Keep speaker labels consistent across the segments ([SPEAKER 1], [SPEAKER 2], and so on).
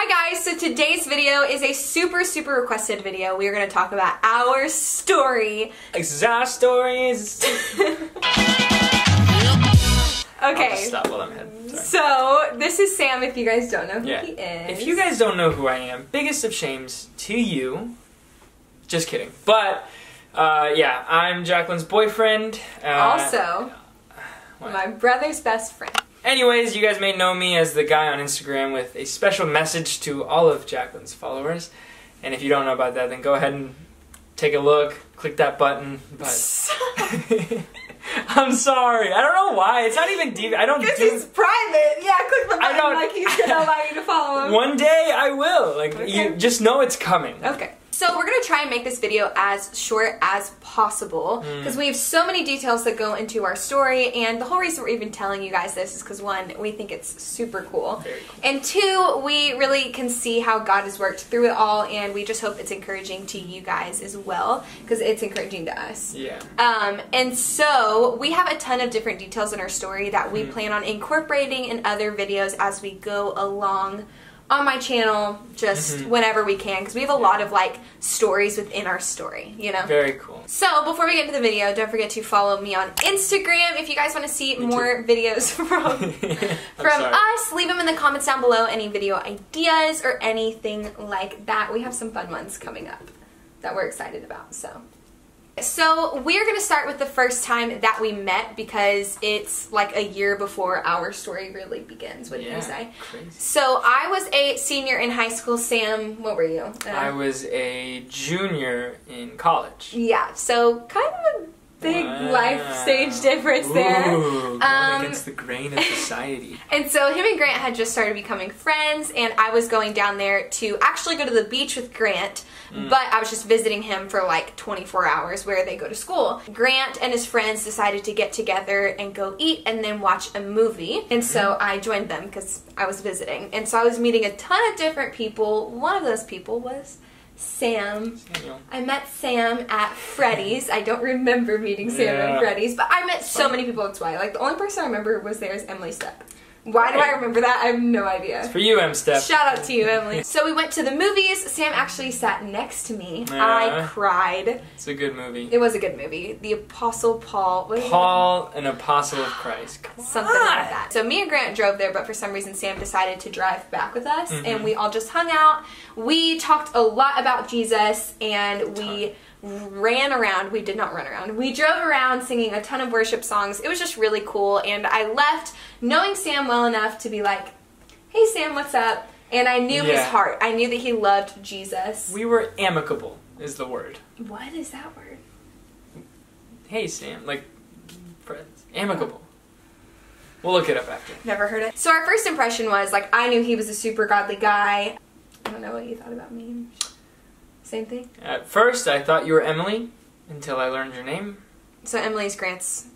[SPEAKER 1] Hi guys, so today's video is a super requested video. We are going to talk about our story.
[SPEAKER 2] Our stories.
[SPEAKER 1] Okay.
[SPEAKER 2] Stop while I'm ahead. Sorry.
[SPEAKER 1] So this is Sam. If you guys don't know who he is.
[SPEAKER 2] If you guys don't know who I am, biggest of shames to you. Just kidding. But yeah, I'm Jaclyn's boyfriend.
[SPEAKER 1] Also, my brother's best friend.
[SPEAKER 2] Anyways, you guys may know me as the guy on Instagram with a special message to all of Jaclyn's followers. And if you don't know about that, then go ahead and take a look, click that button. But I'm sorry. I don't know why. It's not even deep. I don't do it.
[SPEAKER 1] It's private. Yeah, click the button like he's going to allow you to follow him.
[SPEAKER 2] One day I will. Like, you just know it's coming.
[SPEAKER 1] Okay. So we're going to try and make this video as short as possible because we have so many details that go into our story, and the whole reason we're even telling you guys this is because one, we think it's super cool.
[SPEAKER 2] Very cool.
[SPEAKER 1] And two, we really can see how God has worked through it all, and we just hope it's encouraging to you guys as well because it's encouraging to us.
[SPEAKER 2] Yeah.
[SPEAKER 1] And so we have a ton of different details in our story that we plan on incorporating in other videos as we go along on my channel, just whenever we can, because we have a lot of like stories within our story, you know?
[SPEAKER 2] Very cool.
[SPEAKER 1] So before we get into the video, don't forget to follow me on Instagram if you guys want to see more videos from us. Leave them in the comments down below, any video ideas or anything like that. We have some fun ones coming up that we're excited about, So we're going to start with the first time that we met because it's like a year before our story really begins, wouldn't you say?
[SPEAKER 2] Crazy.
[SPEAKER 1] So I was a senior in high school. Sam, what were you?
[SPEAKER 2] I was a junior in college.
[SPEAKER 1] Yeah, so kind of a big life stage difference there.
[SPEAKER 2] Going against the grain of society.
[SPEAKER 1] And so him and Grant had just started becoming friends, and I was going down there to actually go to the beach with Grant, but I was just visiting him for like 24 hours where they go to school. Grant and his friends decided to get together and go eat and then watch a movie, and so I joined them because I was visiting. And so I was meeting a ton of different people. One of those people was Sam. I met Sam at Freddy's. I don't remember meeting Sam at Freddy's, but I met so many people, that's why. Like, the only person I remember was there is Emily Stepp. Why do I remember that? I have no idea.
[SPEAKER 2] It's for you, Em Stepp.
[SPEAKER 1] Shout out to you, Emily. So we went to the movies. Sam actually sat next to me. I cried.
[SPEAKER 2] It's a good movie.
[SPEAKER 1] It was a good movie. The Apostle Paul.
[SPEAKER 2] Paul, an Apostle of Christ.
[SPEAKER 1] Something like that. So me and Grant drove there, but for some reason Sam decided to drive back with us, and we all just hung out. We talked a lot about Jesus, and we ran around. We did not run around. We drove around singing a ton of worship songs. It was just really cool, and I left knowing Sam well enough to be like, hey Sam, what's up? And I knew his heart. I knew that he loved Jesus.
[SPEAKER 2] We were amicable, is the word.
[SPEAKER 1] What is that word?
[SPEAKER 2] Hey Sam, like friends. Amicable. We'll look it up after.
[SPEAKER 1] Never heard it. So our first impression was, like, I knew he was a super godly guy. I don't know what you thought about me. Same thing?
[SPEAKER 2] At first, I thought you were Emily until I learned your name.
[SPEAKER 1] So Emily's Grant's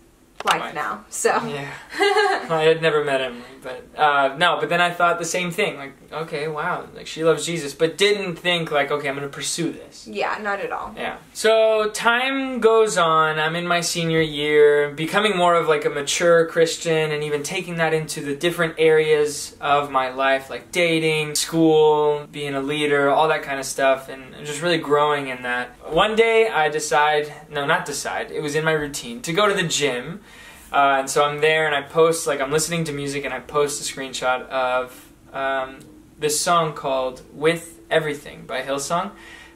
[SPEAKER 1] wife now. So
[SPEAKER 2] yeah, I had never met Emily, but no. But then I thought the same thing. Like, okay, wow, like she loves Jesus, but didn't think like, okay, I'm gonna pursue this.
[SPEAKER 1] Yeah, not at all.
[SPEAKER 2] Yeah. So time goes on. I'm in my senior year, becoming more of like a mature Christian, and even taking that into the different areas of my life, like dating, school, being a leader, all that kind of stuff, and just really growing in that. One day I it was in my routine to go to the gym. And so I'm there and I post, like, I'm listening to music and I post a screenshot of this song called With Everything by Hillsong.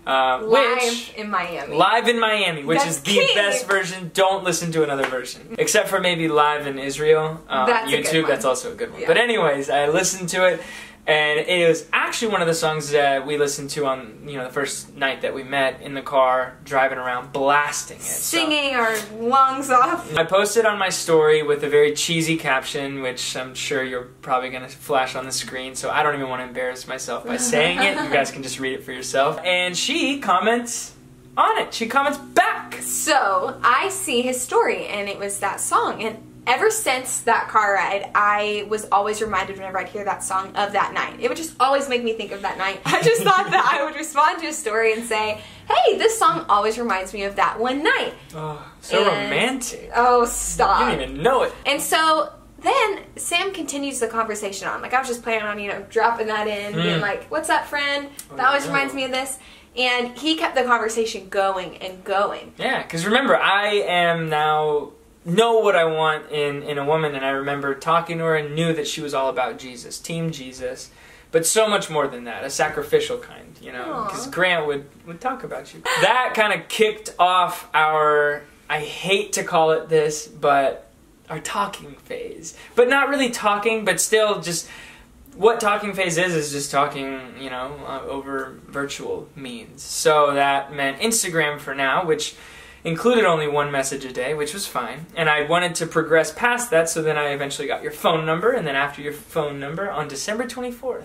[SPEAKER 1] Live in Miami.
[SPEAKER 2] Live in Miami, which is the best version. Don't listen to another version. Except for maybe Live in Israel.
[SPEAKER 1] That's
[SPEAKER 2] YouTube, that's also a good one. Yeah. But anyways, I listened to it. And it was actually one of the songs that we listened to on, the first night that we met in the car, driving around, blasting it.
[SPEAKER 1] Singing our lungs off.
[SPEAKER 2] I posted on my story with a very cheesy caption, which I'm sure you're probably going to flash on the screen, so I don't even want to embarrass myself by saying it. You guys can just read it for yourself. And she comments on it. She comments back.
[SPEAKER 1] So I see his story, and it was that song. And ever since that car ride, I was always reminded whenever I'd hear that song of that night. It would just always make me think of that night. I just thought that I would respond to a story and say, hey, this song always reminds me of that one night.
[SPEAKER 2] Oh, so romantic.
[SPEAKER 1] Oh, stop.
[SPEAKER 2] You didn't even know it.
[SPEAKER 1] And so then Sam continues the conversation on. Like, I was just planning on, you know, dropping that in, being like, what's up, friend? That always reminds me of this. And he kept the conversation going and going.
[SPEAKER 2] Yeah, because remember, I am now know what I want in a woman, and I remember talking to her and knew that she was all about Jesus, Team Jesus. But so much more than that, a sacrificial kind, you know, because Grant would talk about you. That kind of kicked off our, I hate to call it this, but our talking phase. But not really talking, but still just, what talking phase is just talking, you know, over virtual means. So that meant Instagram for now, which included only one message a day, which was fine. And I wanted to progress past that, so then I eventually got your phone number, and then after your phone number, on December 24th,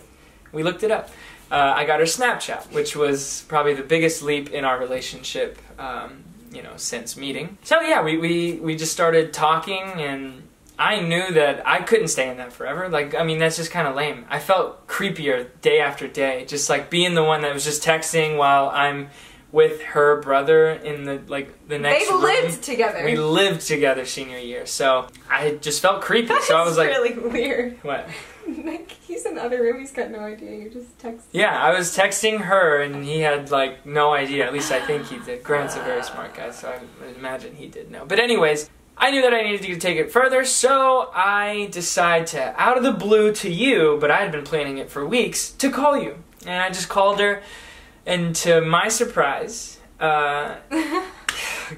[SPEAKER 2] we looked it up. I got her Snapchat, which was probably the biggest leap in our relationship, you know, since meeting. So yeah, we just started talking, and I knew that I couldn't stay in that forever. Like, I mean, that's just kind of lame. I felt creepier day after day, just like being the one that was just texting while I'm with her brother in the next room.
[SPEAKER 1] They lived together.
[SPEAKER 2] We lived together senior year, so I just felt creepy.
[SPEAKER 1] That's
[SPEAKER 2] so I was like,
[SPEAKER 1] really weird.
[SPEAKER 2] What?
[SPEAKER 1] Like, he's in the other room, he's got no idea, you're just texting.
[SPEAKER 2] Yeah, I was texting her, and he had, like, no idea. At least I think he did. Grant's a very smart guy, so I would imagine he did know. But anyways, I knew that I needed to take it further, so I decided to, out of the blue to you, but I had been planning it for weeks, to call you. And I just called her, and to my surprise,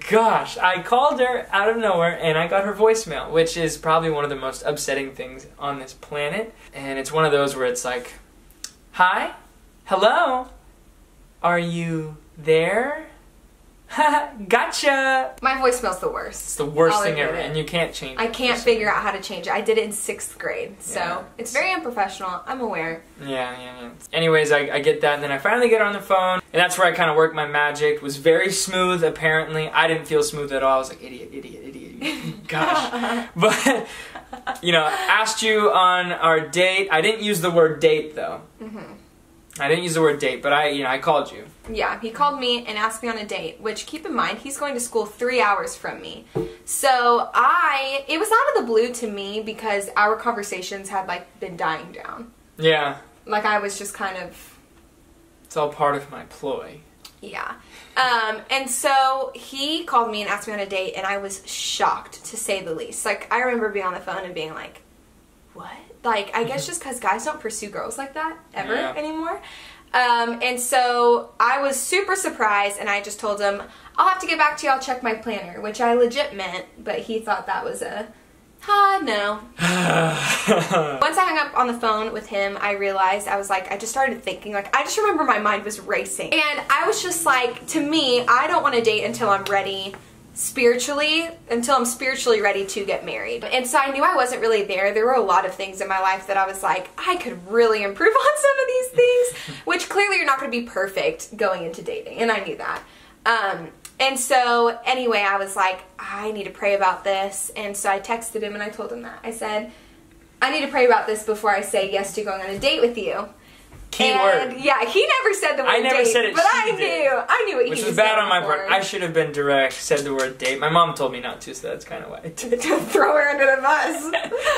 [SPEAKER 2] gosh, I called her out of nowhere, and I got her voicemail, which is probably one of the most upsetting things on this planet. And it's one of those where it's like, hi, hello, are you there? Gotcha!
[SPEAKER 1] My voicemail's the worst.
[SPEAKER 2] It's the worst thing ever, and you can't change it.
[SPEAKER 1] I can't figure out how to change it. I did it in 6th grade, so it's very unprofessional. I'm aware.
[SPEAKER 2] Yeah. Anyways, I get that, and then I finally get her on the phone, and that's where I kind of work my magic. It was very smooth, apparently. I didn't feel smooth at all. I was like, idiot. Gosh. But, you know, asked you on our date. I didn't use the word date, though. I didn't use the word date, but I called you.
[SPEAKER 1] Yeah, he called me and asked me on a date, which, keep in mind, he's going to school 3 hours from me. So it was out of the blue to me because our conversations had, like, been dying down.
[SPEAKER 2] Yeah.
[SPEAKER 1] Like, I was just kind of...
[SPEAKER 2] It's all part of my ploy.
[SPEAKER 1] Yeah. And so he called me and asked me on a date, and I was shocked, to say the least. Like, I remember being on the phone and being like, what? Like, I guess just because guys don't pursue girls like that ever anymore. And so I was super surprised, and I just told him, I'll have to get back to you, I'll check my planner, which I legit meant, but he thought that was a, no. Once I hung up on the phone with him, I realized, I was like, I just started thinking, like, I just remember my mind was racing. And I was just like, to me, I don't want to date until I'm ready spiritually, until I'm spiritually ready to get married. And so I knew I wasn't really there. There were a lot of things in my life that I was like, I could really improve on some of these things, which clearly you're not going to be perfect going into dating, and I knew that. And so anyway, I was like, I need to pray about this, and so I texted him and I told him that. I said, I need to pray about this before I say yes to going on a date with you.
[SPEAKER 2] Key word.
[SPEAKER 1] Yeah, he never said the word date.
[SPEAKER 2] I never said it,
[SPEAKER 1] but
[SPEAKER 2] I
[SPEAKER 1] knew what he was
[SPEAKER 2] Which was bad on my
[SPEAKER 1] for.
[SPEAKER 2] part. I should have been direct, said the word date. My mom told me not to, so that's kind of why.
[SPEAKER 1] To throw her under the bus.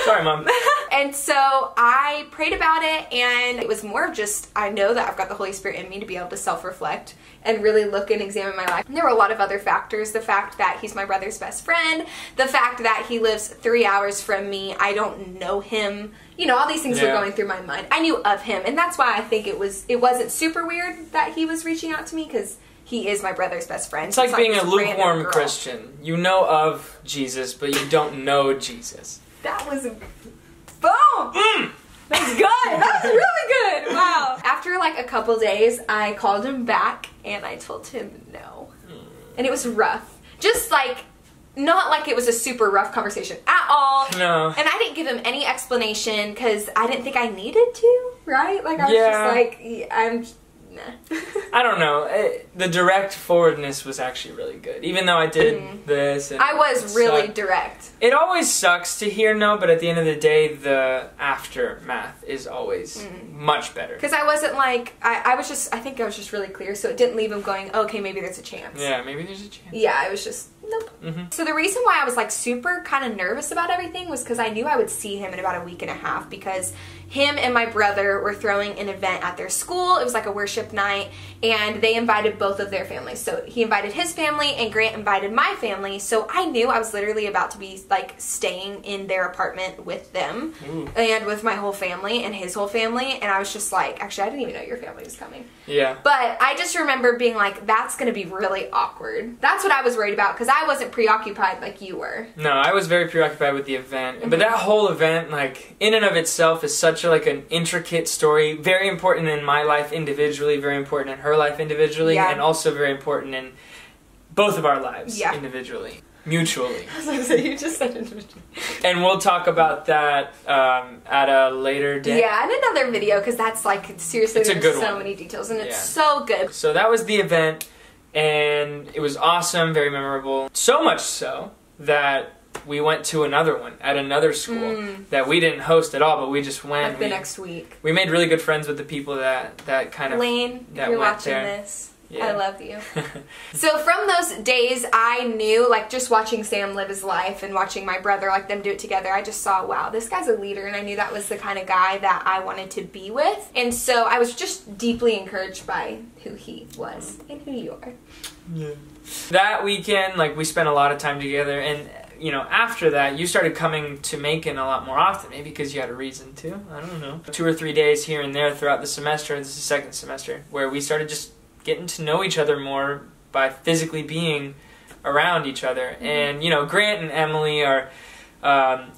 [SPEAKER 2] Sorry, Mom.
[SPEAKER 1] And so I prayed about it, and it was more of just, I know that I've got the Holy Spirit in me to be able to self-reflect and really look and examine my life. And there were a lot of other factors. The fact that he's my brother's best friend, the fact that he lives 3 hours from me, I don't know him. You know, all these things were going through my mind. I knew of him, and that's why I think it wasn't super weird that he was reaching out to me, because he is my brother's best friend.
[SPEAKER 2] It's like being a lukewarm Christian. You know of Jesus, but you don't know Jesus.
[SPEAKER 1] That was boom! That was good! That was really good! Wow. After like a couple days, I called him back, and I told him no. And it was rough. Just like, not like it was a super rough conversation at all.
[SPEAKER 2] No.
[SPEAKER 1] And I didn't give him any explanation because I didn't think I needed to, right? Like, I was just like, nah.
[SPEAKER 2] I don't know. The direct forwardness was actually really good. Even though I did this. And
[SPEAKER 1] I was really direct.
[SPEAKER 2] It always sucks to hear no, but at the end of the day, the aftermath is always much better.
[SPEAKER 1] Because I wasn't like, I think I was just really clear, so it didn't leave him going, okay, maybe there's a chance.
[SPEAKER 2] Yeah, maybe there's a chance.
[SPEAKER 1] Yeah, I was just, Nope. So the reason why I was like super kind of nervous about everything was because I knew I would see him in about a week and a half, because him and my brother were throwing an event at their school. It was like a worship night, and they invited both of their families. So he invited his family and Grant invited my family. So I knew I was literally about to be like staying in their apartment with them and with my whole family and his whole family. And I was just like, actually, I didn't even know your family was coming.
[SPEAKER 2] Yeah.
[SPEAKER 1] But I just remember being like, that's going to be really awkward. That's what I was worried about, because I wasn't preoccupied like you were.
[SPEAKER 2] No, I was very preoccupied with the event. But that whole event, like, in and of itself is such a, like an intricate story. Very important in my life individually, very important in her life individually, and also very important in both of our lives individually. Mutually.
[SPEAKER 1] I was going to say, you just said individually.
[SPEAKER 2] And we'll talk about that at a later date.
[SPEAKER 1] Yeah, in another video, because that's like, seriously,
[SPEAKER 2] it's
[SPEAKER 1] there's so many details, and it's so good.
[SPEAKER 2] So that was the event, and it was awesome, very memorable. So much so that we went to another one at another school that we didn't host at all, but we just went.
[SPEAKER 1] Like the next week.
[SPEAKER 2] We made really good friends with the people that kind of
[SPEAKER 1] Lane,
[SPEAKER 2] that
[SPEAKER 1] if you're
[SPEAKER 2] went
[SPEAKER 1] watching
[SPEAKER 2] there.
[SPEAKER 1] this. Yeah. I love you. So from those days, I knew, like, just watching Sam live his life and watching my brother, like, them do it together, I just saw, wow, this guy's a leader, and I knew that was the kind of guy that I wanted to be with. And so I was just deeply encouraged by who he was and who you are.
[SPEAKER 2] Yeah. That weekend, like, we spent a lot of time together, and you know, after that, you started coming to Macon a lot more often, maybe because you had a reason to, I don't know. 2 or 3 days here and there throughout the semester, and this is the second semester, where we started just getting to know each other more by physically being around each other. And, you know, Grant and Emily are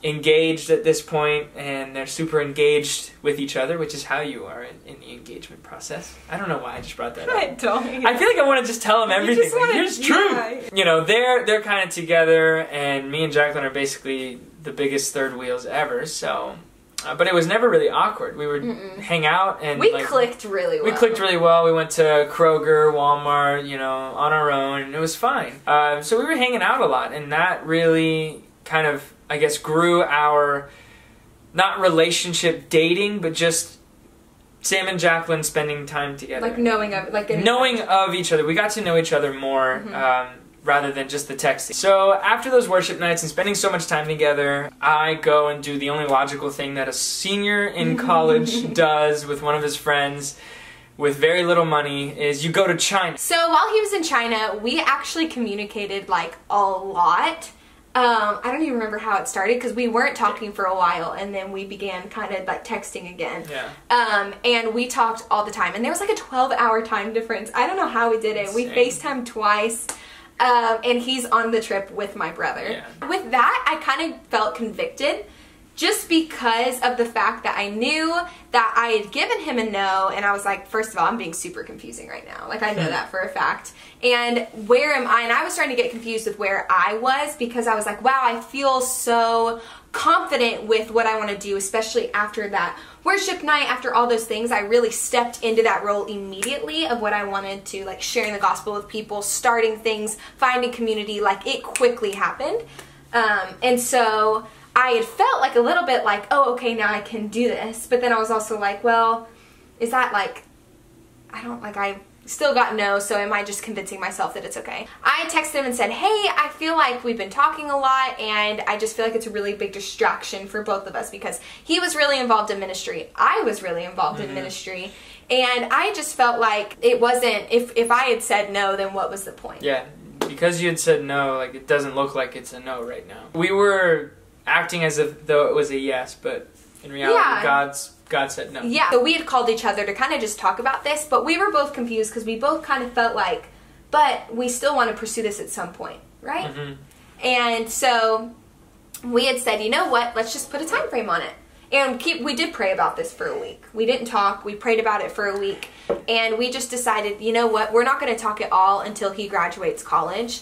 [SPEAKER 2] engaged at this point, and they're super engaged with each other, which is how you are in the engagement process. I don't know why I just brought that up.
[SPEAKER 1] I don't.
[SPEAKER 2] I feel like I want to just tell them everything. It's true. You know, they're kind of together, and me and Jaclyn are basically the biggest third wheels ever, so... but it was never really awkward. We would hang out and
[SPEAKER 1] we clicked really well.
[SPEAKER 2] We clicked really well. We went to Kroger, Walmart, you know, on our own, and it was fine. So we were hanging out a lot, and that really kind of, I guess, grew our, not relationship dating, but just Sam and Jaclyn spending time together.
[SPEAKER 1] Like knowing
[SPEAKER 2] of each other. We got to know each other more. Rather than just the texting. So after those worship nights and spending so much time together, I go and do the only logical thing that a senior in college does with one of his friends with very little money, is you go to China.
[SPEAKER 1] So while he was in China, we actually communicated like a lot. I don't even remember how it started, because we weren't talking for a while, and then we began kind of like texting again.
[SPEAKER 2] Yeah.
[SPEAKER 1] And we talked all the time, and there was like a 12-hour time difference. I don't know how we did it. We FaceTimed twice. And he's on the trip with my brother.
[SPEAKER 2] Yeah.
[SPEAKER 1] With that, I kind of felt convicted, just because of the fact that I knew that I had given him a no, and I was like, first of all, I'm being super confusing right now. Like, I know that for a fact. And where am I? And I was starting to get confused with where I was, because I was like, wow, I feel so confident with what I want to do, especially after that worship night, after all those things. I really stepped into that role immediately of what I wanted to, like, sharing the gospel with people, starting things, finding community. Like, it quickly happened. And so I had felt like a little bit like, oh, okay, now I can do this. But then I was also like, well, is that like, I still got no, so am I just convincing myself that it's okay? I texted him and said, hey, I feel like we've been talking a lot, and I just feel like it's a really big distraction for both of us, because he was really involved in ministry. I was really involved in ministry. And I just felt like it wasn't, if I had said no, then what was the point?
[SPEAKER 2] Yeah, because you had said no, like, it doesn't look like it's a no right now. We were acting as if though it was a yes, but in reality, God said no.
[SPEAKER 1] Yeah, so we had called each other to kind of just talk about this, but we were both confused, because we both kind of felt like, but we still want to pursue this at some point, right? And so we had said, you know what, let's just put a time frame on it. And we did pray about this for a week. We didn't talk, we prayed about it for a week, and we just decided, you know what, we're not going to talk at all until he graduates college,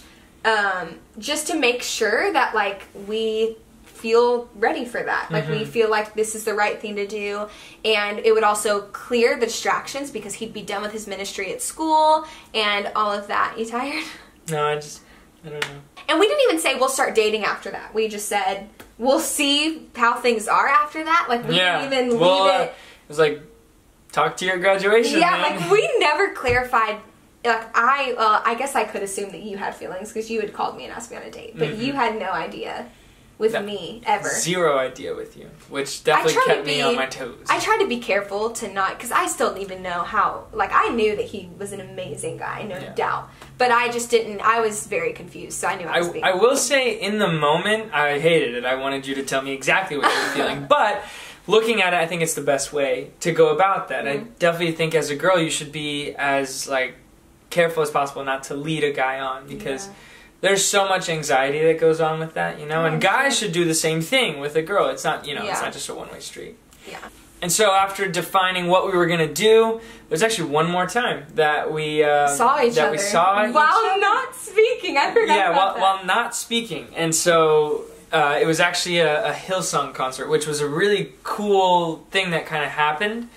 [SPEAKER 1] just to make sure that, like, we feel ready for that. Like, we feel like this is the right thing to do, and it would also clear the distractions, because he'd be done with his ministry at school and all of that. You tired?
[SPEAKER 2] No, I don't know.
[SPEAKER 1] And we didn't even say we'll start dating after that. We just said we'll see how things are after that. Like, we didn't even leave it.
[SPEAKER 2] It was like, talk to your graduation.
[SPEAKER 1] Yeah,
[SPEAKER 2] man.
[SPEAKER 1] like, we never clarified like, I guess I could assume that you had feelings because you had called me and asked me on a date, but you had no idea with me ever.
[SPEAKER 2] Zero idea with you, which definitely kept me on my toes.
[SPEAKER 1] I tried to be careful to not, because I still didn't even know how, like, I knew that he was an amazing guy, no doubt, but I just didn't, I was very confused, so I knew I was being
[SPEAKER 2] I will say, in the moment, I hated it. I wanted you to tell me exactly what you were feeling, but looking at it, I think it's the best way to go about that. I definitely think as a girl, you should be as, like, careful as possible not to lead a guy on, because there's so much anxiety that goes on with that, you know, and guys should do the same thing with a girl. It's not, you know, it's not just a one-way street.
[SPEAKER 1] Yeah.
[SPEAKER 2] And so after defining what we were going to do, there's actually one more time that we
[SPEAKER 1] saw each other while not speaking. I forgot about that.
[SPEAKER 2] While not speaking. And so it was actually a Hillsong concert, which was a really cool thing that kind of happened.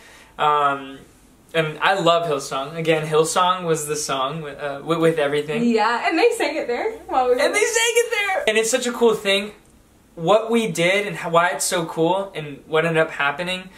[SPEAKER 2] And I love Hillsong. Again, Hillsong was the song with everything.
[SPEAKER 1] Yeah, and they sang it there while we were
[SPEAKER 2] And they sang it there! And it's such a cool thing. What we did and why it's so cool and what ended up happening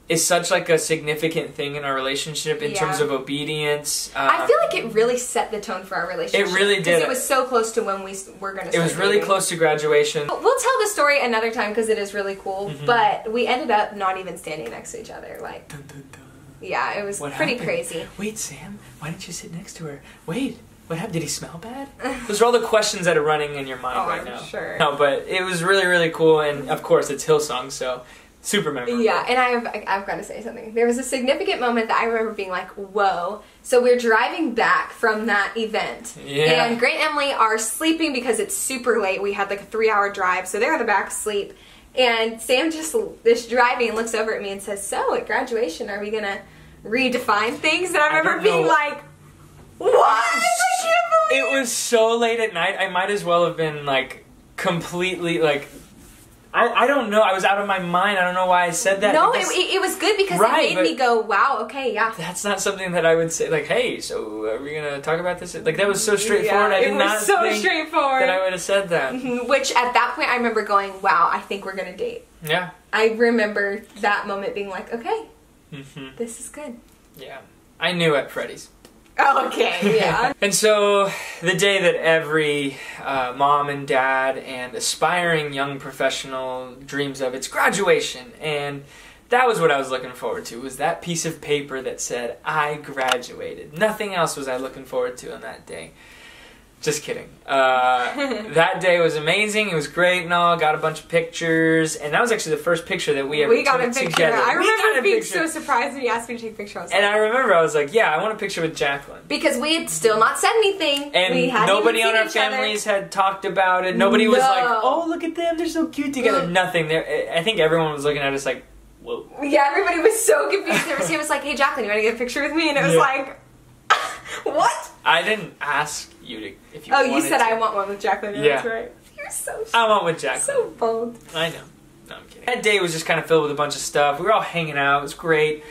[SPEAKER 2] is such like a significant thing in our relationship in terms of obedience.
[SPEAKER 1] I feel like it really set the tone for our relationship.
[SPEAKER 2] It really did.
[SPEAKER 1] Because it was so close to when we were going to start
[SPEAKER 2] It was really close to graduation.
[SPEAKER 1] We'll tell the story another time because it is really cool, but we ended up not even standing next to each other. Like,
[SPEAKER 2] Dun, dun, dun.
[SPEAKER 1] Yeah, it was pretty crazy.
[SPEAKER 2] Wait, Sam, why didn't you sit next to her? Wait, what happened? Did he smell bad? Those are all the questions that are running in your mind right now.
[SPEAKER 1] Sure.
[SPEAKER 2] No, but it was really, really cool, and of course it's Hillsong, so super memorable.
[SPEAKER 1] Yeah, and I've got to say something. There was a significant moment that I remember being like, whoa. So we're driving back from that event, and Grant and Emily are sleeping because it's super late. We had like a 3-hour drive, so they're in the back asleep. And Sam just is driving and looks over at me and says, so at graduation, are we going to redefine things? And I remember being like, what?
[SPEAKER 2] It was so late at night, I might as well have been like completely like, I don't know, I was out of my mind. I don't know why I said that.
[SPEAKER 1] No, it was good because it made me go, wow, okay, yeah.
[SPEAKER 2] That's not something that I would say, like, hey, so are we going to talk about this? Like, that was so straightforward. I did not think that I would have said that.
[SPEAKER 1] Which, at that point, I remember going, wow, I think we're going to date.
[SPEAKER 2] Yeah.
[SPEAKER 1] I remember that moment being like, okay, this is good.
[SPEAKER 2] Yeah. I knew at Freddy's.
[SPEAKER 1] Okay, yeah.
[SPEAKER 2] And so, the day that every mom and dad and aspiring young professional dreams of, it's graduation. And that was what I was looking forward to, was that piece of paper that said, I graduated. Nothing else was I looking forward to on that day. Just kidding. That day was amazing. It was great and all. Got a bunch of pictures. And that was actually the first picture that we ever took together.
[SPEAKER 1] I remember being so surprised when you asked me to take a picture.
[SPEAKER 2] And I remember I was like, yeah, I want a picture with Jaclyn.
[SPEAKER 1] Because we had still not said anything.
[SPEAKER 2] And nobody on our families had talked about it. Nobody was like, oh, look at them. They're so cute together. Nothing. I think everyone was looking at us like, whoa.
[SPEAKER 1] Yeah, everybody was so confused. He was like, hey, Jaclyn, you want to get a picture with me? And it was like, what?
[SPEAKER 2] I didn't ask you to, if you wanted to.
[SPEAKER 1] Oh, you said I want one with Jaclyn.
[SPEAKER 2] Yeah.
[SPEAKER 1] That's right. You're so
[SPEAKER 2] I want with Jaclyn.
[SPEAKER 1] So bold.
[SPEAKER 2] I know. No, I'm kidding. That day was just kind of filled with a bunch of stuff. We were all hanging out. It was great.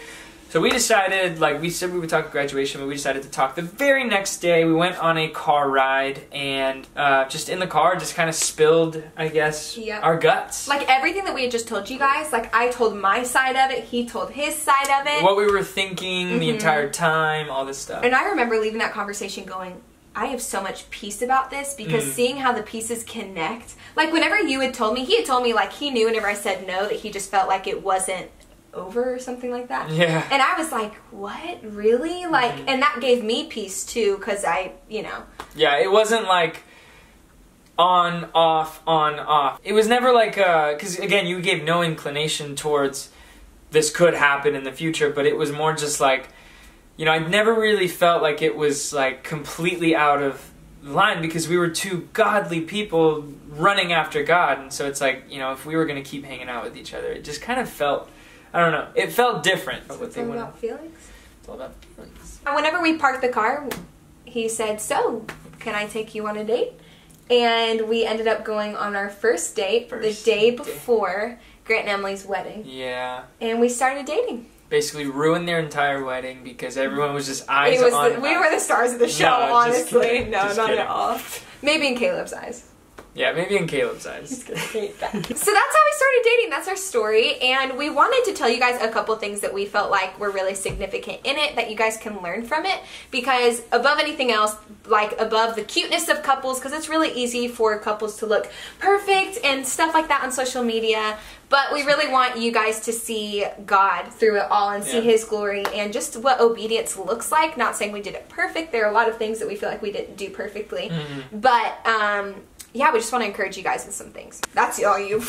[SPEAKER 2] So we decided, like we said we would talk graduation, but we decided to talk the very next day. We went on a car ride, and just in the car, just kind of spilled, I guess, our guts.
[SPEAKER 1] Like everything that we had just told you guys, like I told my side of it, he told his side of it.
[SPEAKER 2] What we were thinking the entire time, all this stuff.
[SPEAKER 1] And I remember leaving that conversation going, I have so much peace about this, because seeing how the pieces connect. Like whenever you had told me, he had told me like he knew whenever I said no that he just felt like it wasn't over or something like that.
[SPEAKER 2] Yeah.
[SPEAKER 1] And I was like, what? Really? Like, and that gave me peace too, because I, you know.
[SPEAKER 2] Yeah, it wasn't like on, off, on, off. It was never like, because again, you gave no inclination towards this could happen in the future, but it was more just like, you know, I never really felt like it was like completely out of line, because we were two godly people running after God. And so it's like, you know, if we were going to keep hanging out with each other, it just kind of felt, I don't know, it felt different.
[SPEAKER 1] So it's all about feelings?
[SPEAKER 2] It's all about feelings.
[SPEAKER 1] Whenever we parked the car, he said, so, can I take you on a date? And we ended up going on our first date the day before Grant and Emily's wedding.
[SPEAKER 2] Yeah.
[SPEAKER 1] And we started dating.
[SPEAKER 2] Basically ruined their entire wedding because everyone was just eyes on us.
[SPEAKER 1] We were the stars of the show, honestly. No,
[SPEAKER 2] just
[SPEAKER 1] not
[SPEAKER 2] kidding.
[SPEAKER 1] at all. Maybe in Caleb's eyes.
[SPEAKER 2] Yeah, maybe in Caleb's eyes.
[SPEAKER 1] So that's how we started dating. That's our story. And we wanted to tell you guys a couple things that we felt like were really significant in it that you guys can learn from it. Because above anything else, like above the cuteness of couples, because it's really easy for couples to look perfect and stuff like that on social media. But we really want you guys to see God through it all and see His glory and just what obedience looks like. Not saying we did it perfect. There are a lot of things that we feel like we didn't do perfectly. But, yeah, we just want to encourage you guys with some things. That's all you.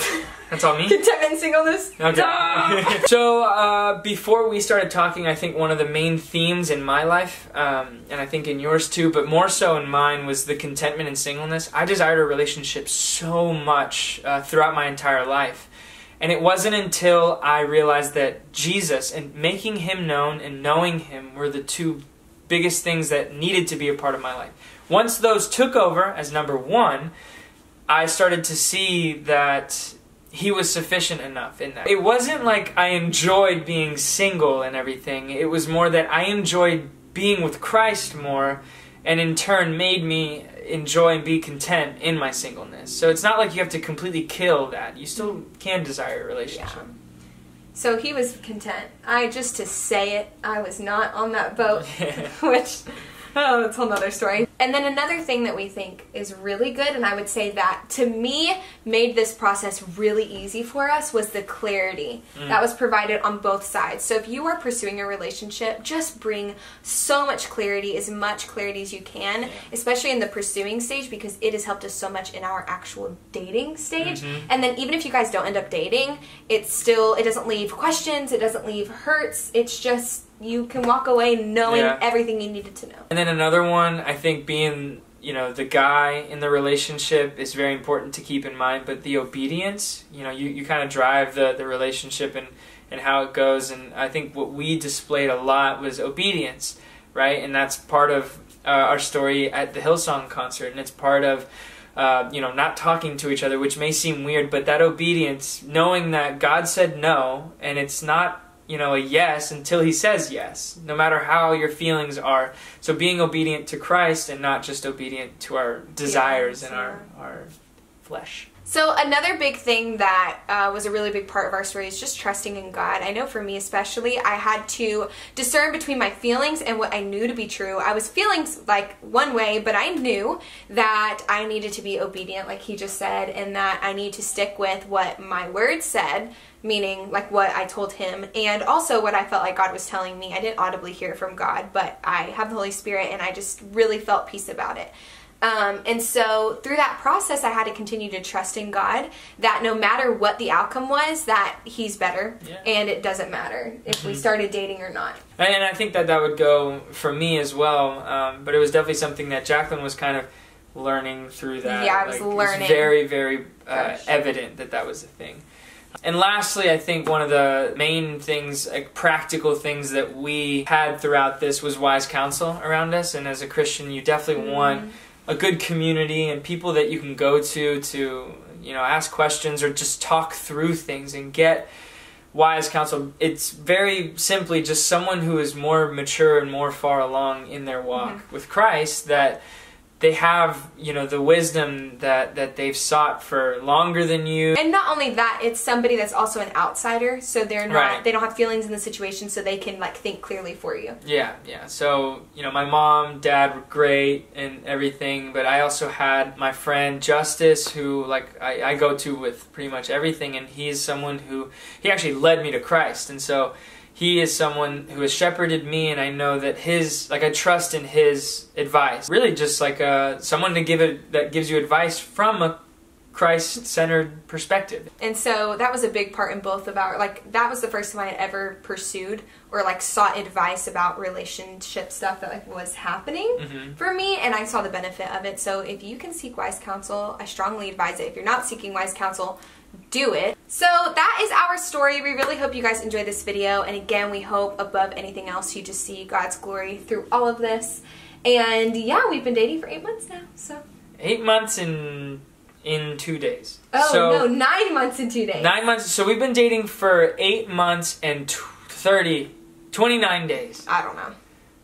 [SPEAKER 2] That's all me?
[SPEAKER 1] Contentment and singleness.
[SPEAKER 2] Okay. So, before we started talking, I think one of the main themes in my life, and I think in yours too, but more so in mine, was the contentment and singleness. I desired a relationship so much throughout my entire life. And it wasn't until I realized that Jesus and making Him known and knowing Him were the two biggest things that needed to be a part of my life. Once those took over as number one, I started to see that He was sufficient enough in that. It wasn't like I enjoyed being single and everything. It was more that I enjoyed being with Christ more, and in turn made me enjoy and be content in my singleness. So it's not like you have to completely kill that. You still can desire a relationship.
[SPEAKER 1] Yeah. So he was content. Just to say it, I was not on that boat, which... Oh, that's a whole nother story. And then another thing that we think is really good, and I would say that to me made this process really easy for us, was the clarity that was provided on both sides. So if you are pursuing a relationship, just bring so much clarity, as much clarity as you can, especially in the pursuing stage, because it has helped us so much in our actual dating stage. And then even if you guys don't end up dating, it doesn't leave questions, it doesn't leave hurts, it's just... you can walk away knowing everything you needed to know. And
[SPEAKER 2] then another one, I think being, the guy in the relationship is very important to keep in mind, but the obedience, you kind of drive the relationship and how it goes, and I think what we displayed a lot was obedience, right? And that's part of our story at the Hillsong concert, and it's part of not talking to each other, which may seem weird, but that obedience, knowing that God said no, and it's not a yes until He says yes, no matter how your feelings are. So being obedient to Christ and not just obedient to our desires and our flesh. So another big thing that was a really big part of our story is just trusting in God. I know for me especially, I had to discern between my feelings and what I knew to be true. I was feeling like one way, but I knew that I needed to be obedient, like he just said, and that I need to stick with what my word said, meaning like what I told him, and also what I felt like God was telling me. I didn't audibly hear it from God, but I have the Holy Spirit, and I just really felt peace about it. And so through that process, I had to continue to trust in God that no matter what the outcome was, that He's better, and it doesn't matter if we started dating or not. And I think that would go for me as well, but it was definitely something that Jaclyn was kind of learning through that. Yeah, I was learning. It was very, very evident that was a thing. And lastly, I think one of the main things, like practical things that we had throughout this was wise counsel around us. And as a Christian, you definitely want a good community and people that you can go to ask questions or just talk through things and get wise counsel. It's very simply just someone who is more mature and more far along in their walk with Christ, that they have, the wisdom that they've sought for longer than you. And not only that, it's somebody that's also an outsider, so they're not, they don't have feelings in the situation, so they can think clearly for you. Yeah. So, my mom, dad were great and everything, but I also had my friend Justice, who I go to with pretty much everything, and he's someone who, he actually led me to Christ, and so he is someone who has shepherded me, and I know that I trust in his advice. Really just someone that gives you advice from a Christ-centered perspective. And so that was a big part in both of our, that was the first time I had ever pursued or sought advice about relationship stuff that was happening for me, and I saw the benefit of it. So if you can seek wise counsel, I strongly advise it. If you're not seeking wise counsel, do it. So that is our story. We really hope you guys enjoyed this video, and again, we hope above anything else you just see God's glory through all of this. And yeah, we've been dating for 8 months now, so 8 months in 2 days. Oh, so, no, 9 months and 2 days. 9 months. So we've been dating for 8 months and 29 days. I don't know.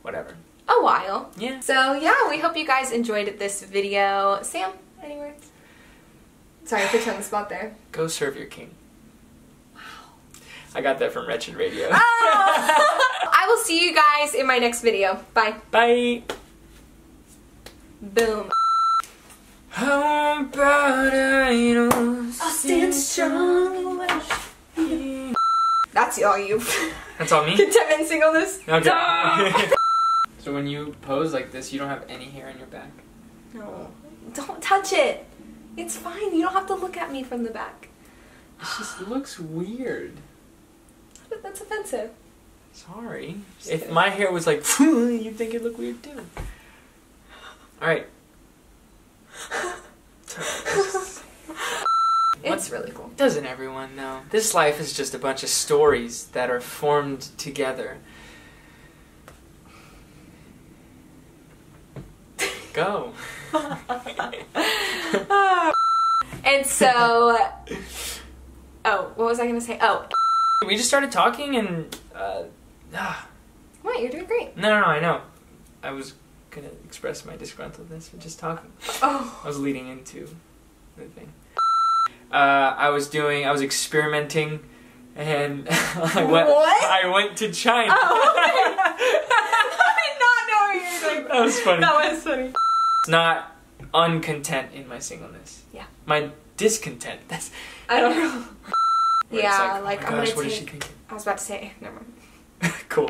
[SPEAKER 2] Whatever. A while. Yeah. So yeah, we hope you guys enjoyed this video. Sam, any words?
[SPEAKER 1] Sorry, I put you on the spot there.
[SPEAKER 2] Go serve your king. Wow. I got that from Wretched Radio.
[SPEAKER 1] Oh! I will see you guys in my next video. Bye.
[SPEAKER 2] Bye.
[SPEAKER 1] Boom.
[SPEAKER 2] How about I'll
[SPEAKER 1] stand strong. That's all you.
[SPEAKER 2] That's all me?
[SPEAKER 1] Contentment, singleness.
[SPEAKER 2] Okay. So when you pose like this, you don't have any hair on your back?
[SPEAKER 1] No. Don't touch it. It's fine. You don't have to look at me from the back.
[SPEAKER 2] It just looks weird.
[SPEAKER 1] That's offensive.
[SPEAKER 2] Sorry. If my hair was like, you'd think it looked weird too. Alright.
[SPEAKER 1] It's really cool.
[SPEAKER 2] Doesn't everyone know? This life is just a bunch of stories that are formed together. Go.
[SPEAKER 1] And so, oh, what was I gonna say? Oh,
[SPEAKER 2] we just started talking and
[SPEAKER 1] what? You're doing great.
[SPEAKER 2] No, I know. I was gonna express my disgruntledness with just talking.
[SPEAKER 1] Oh.
[SPEAKER 2] I was leading into the thing. I was experimenting, and I went to China.
[SPEAKER 1] Oh, okay. I did not know what you were doing.
[SPEAKER 2] That was funny.
[SPEAKER 1] That was funny.
[SPEAKER 2] It's not uncontent in my singleness.
[SPEAKER 1] Yeah.
[SPEAKER 2] My discontent. That's.
[SPEAKER 1] I don't know.
[SPEAKER 2] Yeah,
[SPEAKER 1] like,
[SPEAKER 2] oh my gosh, what is she thinking?
[SPEAKER 1] I was about to say, never mind.
[SPEAKER 2] Cool.